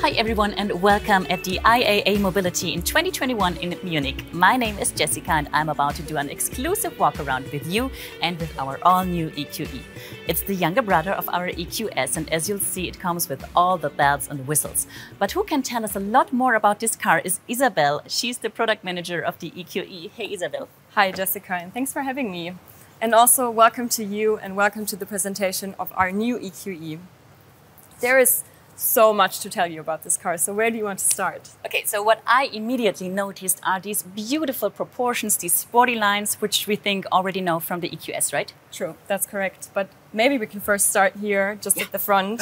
Hi everyone and welcome at the IAA Mobility in 2021 in Munich. My name is Jessica and I'm about to do an exclusive walk around with you and with our all-new EQE. It's the younger brother of our EQS and as you'll see it comes with all the bells and whistles. But who can tell us a lot more about this car is Isabel. She's the product manager of the EQE. Hey Isabel. Hi Jessica and thanks for having me. And also welcome to you and welcome to the presentation of our new EQE. There is so much to tell you about this car, so where do you want to start? Okay, so what I immediately noticed are these beautiful proportions, these sporty lines, which we think already know from the EQS, right? True, that's correct. But maybe we can first start here, just at the front,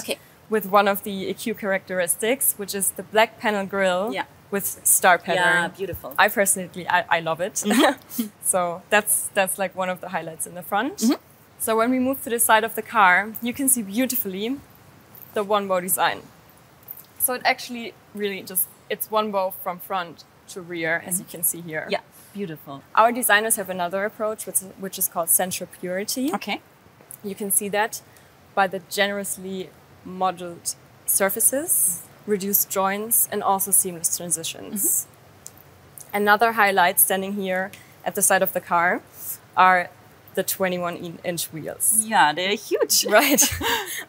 with one of the EQ characteristics, which is the black panel grille with star pattern. Yeah, beautiful. I personally, I love it. So that's like one of the highlights in the front. So when we move to the side of the car, you can see beautifully the one bow design. So it actually really it's one bow from front to rear, as you can see here. Yeah, beautiful. Our designers have another approach, which is called central purity. Okay. You can see that by the generously modeled surfaces, reduced joints, and also seamless transitions. Another highlight standing here at the side of the car are the 21-inch wheels. Yeah, they're huge. Right.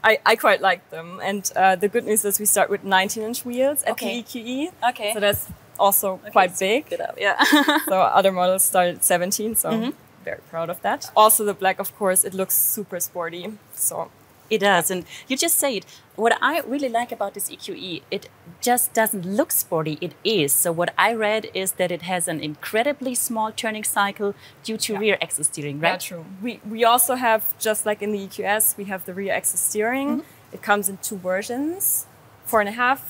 I quite like them. And the good news is we start with 19-inch wheels at the EQE. Okay. So that's also quite big. Yeah. So other models start at 17, so I'm very proud of that. Also the black, of course, it looks super sporty. So it does, and you just say it. What I really like about this EQE, it just doesn't look sporty, it is. So what I read is that it has an incredibly small turning cycle due to rear axis steering, right? Yeah, true. We also have, just like in the EQS, we have the rear axis steering. It comes in two versions, 4.5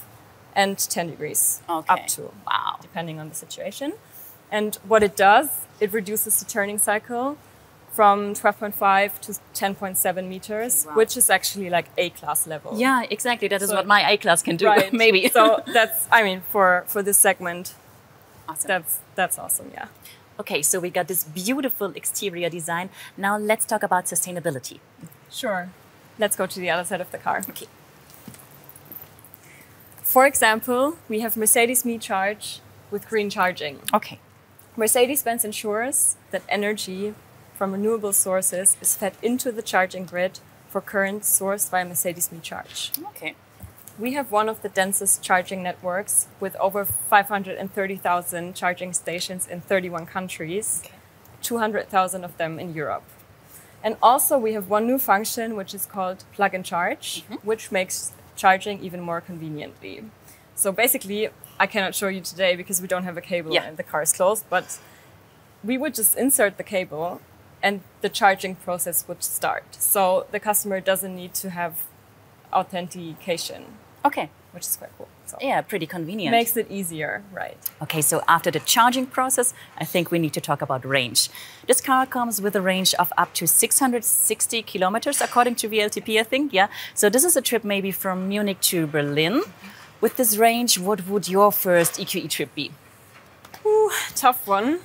and 10 degrees, up to, depending on the situation. And what it does, it reduces the turning cycle from 12.5 to 10.7 meters, which is actually like A-class level. Yeah, exactly. That is what my A-class can do, maybe. So that's, I mean, for this segment, that's awesome, yeah. Okay, so we got this beautiful exterior design. Now let's talk about sustainability. Sure. Let's go to the other side of the car. Okay. For example, we have Mercedes Me Charge with green charging. Okay. Mercedes-Benz ensures that energy from renewable sources is fed into the charging grid for current sourced via Mercedes Me Charge. Okay. We have one of the densest charging networks with over 530,000 charging stations in 31 countries, 200,000 of them in Europe. And also we have one new function which is called plug and charge, which makes charging even more conveniently. So basically, I cannot show you today because we don't have a cable and the car is closed, but we would just insert the cable and the charging process would start. So the customer doesn't need to have authentication. Okay. Which is quite cool. So yeah, pretty convenient. Makes it easier, right. Okay, so after the charging process, I think we need to talk about range. This car comes with a range of up to 660 kilometers, according to VLTP, I think, yeah. So this is a trip maybe from Munich to Berlin. With this range, what would your first EQE trip be? Ooh, tough one.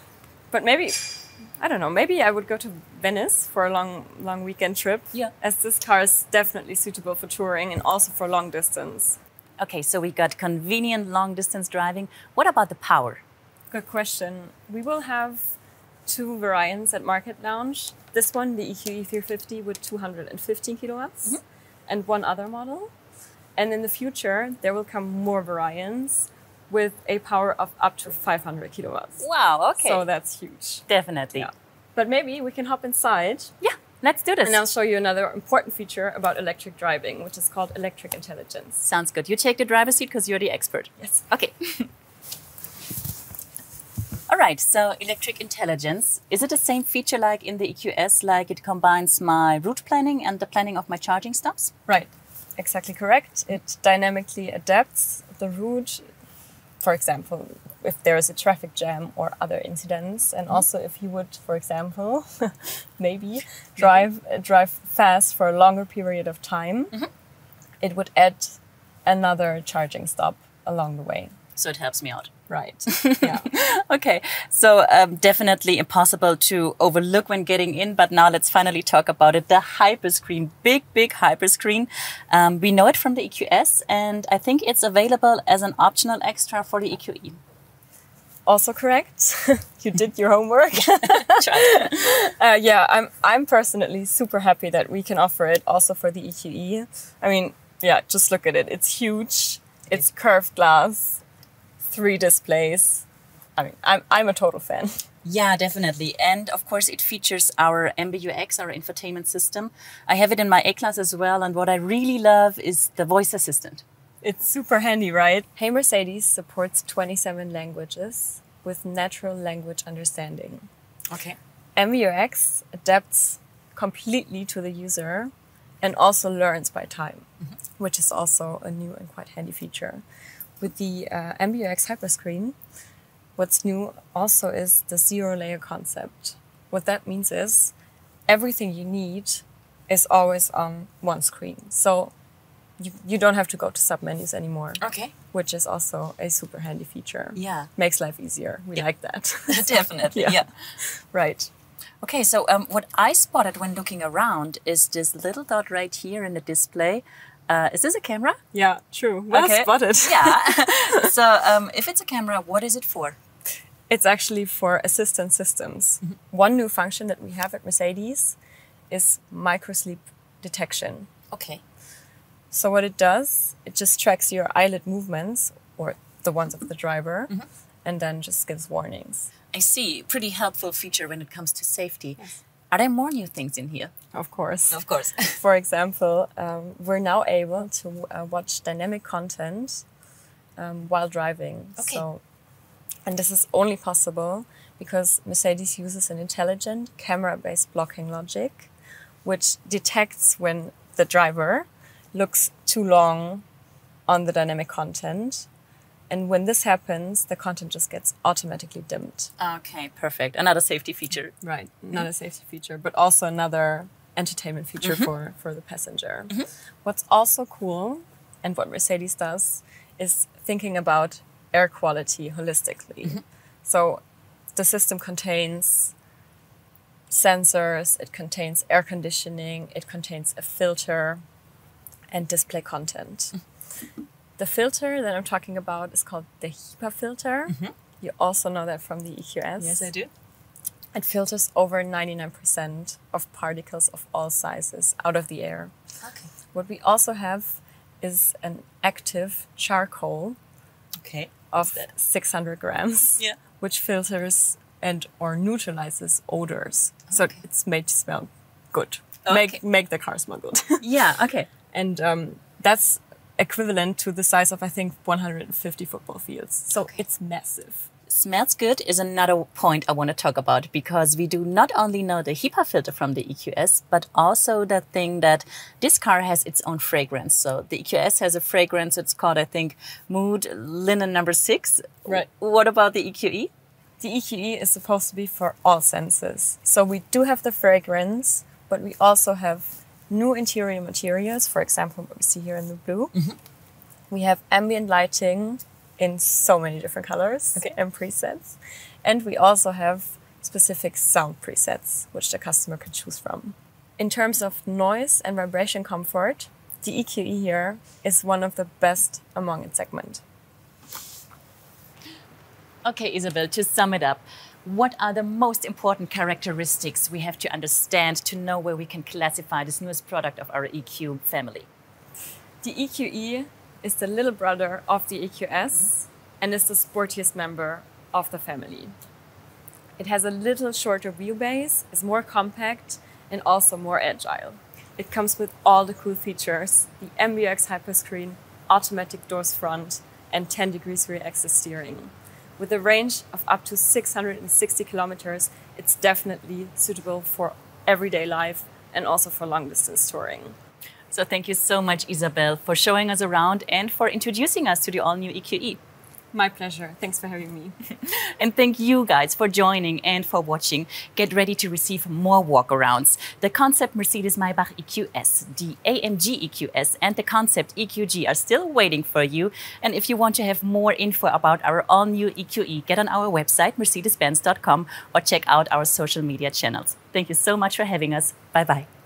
But maybe, I don't know, maybe I would go to Venice for a long weekend trip. Yeah. As this car is definitely suitable for touring and also for long distance. Okay, so we got convenient long distance driving. What about the power? Good question. We will have two variants at Market Lounge. This one, the EQE 350 with 215 kilowatts. and one other model. And in the future, there will come more variants with a power of up to 500 kilowatts. Wow, okay. So that's huge. Definitely. Yeah. But maybe we can hop inside. Yeah, let's do this. And I'll show you another important feature about electric driving, which is called electric intelligence. Sounds good. You take the driver's seat because you're the expert. Yes. Okay. All right, so electric intelligence. Is it the same feature like in the EQS, like it combines my route planning and the planning of my charging stops? Right, exactly correct. It dynamically adapts the route, for example, if there is a traffic jam or other incidents, and also if you would, for example, maybe drive fast for a longer period of time, it would add another charging stop along the way. So it helps me out. Right. Yeah. Okay. So definitely impossible to overlook when getting in. But now let's finally talk about it. The hyperscreen, big hyperscreen. We know it from the EQS, and I think it's available as an optional extra for the EQE. Also correct. You did your homework. Yeah, I'm personally super happy that we can offer it also for the EQE. I mean, yeah, just look at it. It's huge. It's curved glass. 3 displays. I mean, I'm a total fan. Yeah, definitely. And of course, it features our MBUX, our infotainment system. I have it in my A-Class as well. And what I really love is the voice assistant. It's super handy, right? Hey Mercedes supports 27 languages with natural language understanding. Okay. MBUX adapts completely to the user and also learns by time, which is also a new and quite handy feature. With the MBUX hyperscreen, what's new also is the zero-layer concept. What that means is everything you need is always on one screen. So you don't have to go to submenus anymore. Okay. Which is also a super handy feature. Yeah. Makes life easier. We like that. Definitely, yeah. Right. Okay, so what I spotted when looking around is this little dot right here in the display. Is this a camera? Yeah, true. Well spotted. Yeah. So if it's a camera, what is it for? It's actually for assistant systems. One new function that we have at Mercedes is microsleep detection. Okay. So what it does, it just tracks your eyelid movements, or the ones of the driver, and then just gives warnings. I see. Pretty helpful feature when it comes to safety. Yes. Are there more new things in here? Of course. Of course. For example, we're now able to watch dynamic content while driving. Okay. So, and this is only possible because Mercedes uses an intelligent camera-based blocking logic, which detects when the driver looks too long on the dynamic content. And when this happens, the content just gets automatically dimmed. Okay, perfect. Another safety feature. Right, not a safety feature, but also another entertainment feature for the passenger. What's also cool, and what Mercedes does, is thinking about air quality holistically. So the system contains sensors, it contains air conditioning, it contains a filter, and display content. The filter that I'm talking about is called the HEPA filter. You also know that from the EQS. Yes, I do. It filters over 99% of particles of all sizes out of the air. Okay. What we also have is an active charcoal of 600 grams, which filters and or neutralizes odors. So it's made to smell good. Make the car smell good. Yeah, okay. And that's equivalent to the size of, I think, 150 football fields. So it's massive. Smells good is another point I want to talk about, because we do not only know the HEPA filter from the EQS, but also the thing that this car has its own fragrance. So the EQS has a fragrance, it's called, I think, Mood Linen number 6. Right. What about the EQE? The EQE is supposed to be for all senses. So we do have the fragrance, but we also have new interior materials, for example, what we see here in the blue. We have ambient lighting in so many different colors and presets. And we also have specific sound presets, which the customer can choose from. In terms of noise and vibration comfort, the EQE here is one of the best among its segment. Okay, Isabel, to sum it up, what are the most important characteristics we have to understand to know where we can classify this newest product of our EQ family? The EQE is the little brother of the EQS and is the sportiest member of the family. It has a little shorter wheelbase, is more compact and also more agile. It comes with all the cool features, the MBUX hyperscreen, automatic doors front and 10 degrees rear axis steering. With a range of up to 660 kilometers, it's definitely suitable for everyday life and also for long distance touring. So thank you so much, Isabel, for showing us around and for introducing us to the all-new EQE. My pleasure. Thanks for having me. And thank you guys for joining and for watching. Get ready to receive more walkarounds. The concept Mercedes-Maybach EQS, the AMG EQS and the concept EQG are still waiting for you. And if you want to have more info about our all-new EQE, get on our website, mercedes-benz.com, or check out our social media channels. Thank you so much for having us. Bye-bye.